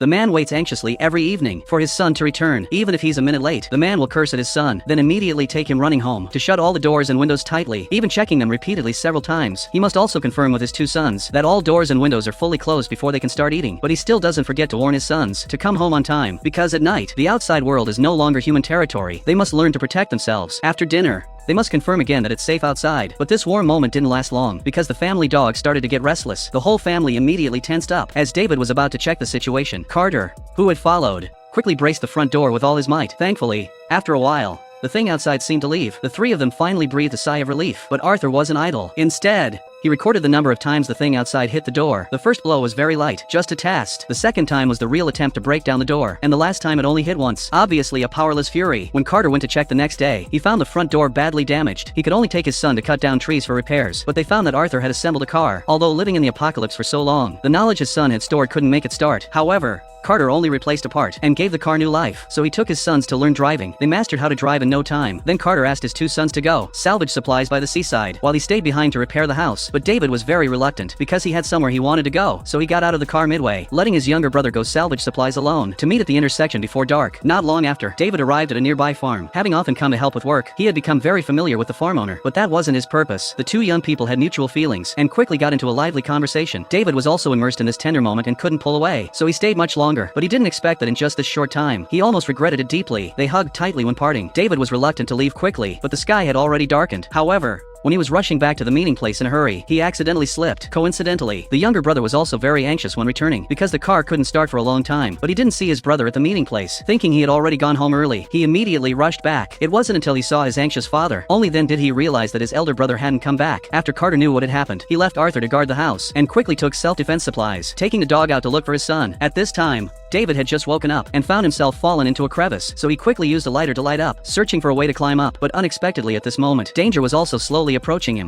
The man waits anxiously every evening for his son to return. Even if he's a minute late, the man will curse at his son, then immediately take him running home to shut all the doors and windows tightly, even checking them repeatedly several times. He must also confirm with his two sons that all doors and windows are fully closed before they can start eating. But he still doesn't forget to warn his sons to come home on time, because at night, the outside world is no longer human territory. They must learn to protect themselves. After dinner, they must confirm again that it's safe outside. But this warm moment didn't last long, because the family dog started to get restless. The whole family immediately tensed up. As David was about to check the situation, Carter, who had followed, quickly braced the front door with all his might. Thankfully, after a while, the thing outside seemed to leave. The three of them finally breathed a sigh of relief. But Arthur wasn't idle. Instead, he recorded the number of times the thing outside hit the door. The first blow was very light, just a test. The second time was the real attempt to break down the door, and the last time it only hit once. Obviously a powerless fury. When Carter went to check the next day, he found the front door badly damaged. He could only take his son to cut down trees for repairs, but they found that Arthur had assembled a car. Although living in the apocalypse for so long, the knowledge his son had stored couldn't make it start. However, Carter only replaced a part and gave the car new life, so he took his sons to learn driving. They mastered how to drive in no time. Then Carter asked his two sons to go salvage supplies by the seaside, while he stayed behind to repair the house. But David was very reluctant, because he had somewhere he wanted to go, so he got out of the car midway, letting his younger brother go salvage supplies alone, to meet at the intersection before dark. Not long after, David arrived at a nearby farm. Having often come to help with work, he had become very familiar with the farm owner, but that wasn't his purpose. The two young people had mutual feelings, and quickly got into a lively conversation. David was also immersed in this tender moment and couldn't pull away, so he stayed much longer, but he didn't expect that in just this short time. He almost regretted it deeply. They hugged tightly when parting. David was reluctant to leave quickly, but the sky had already darkened. However, when he was rushing back to the meeting place in a hurry, he accidentally slipped. Coincidentally, the younger brother was also very anxious when returning, because the car couldn't start for a long time, but he didn't see his brother at the meeting place. Thinking he had already gone home early, he immediately rushed back. It wasn't until he saw his anxious father, only then did he realize that his elder brother hadn't come back. After Carter knew what had happened, he left Arthur to guard the house, and quickly took self-defense supplies, taking the dog out to look for his son. At this time, David had just woken up and found himself fallen into a crevice, so he quickly used a lighter to light up, searching for a way to climb up. But unexpectedly at this moment, danger was also slowly approaching him.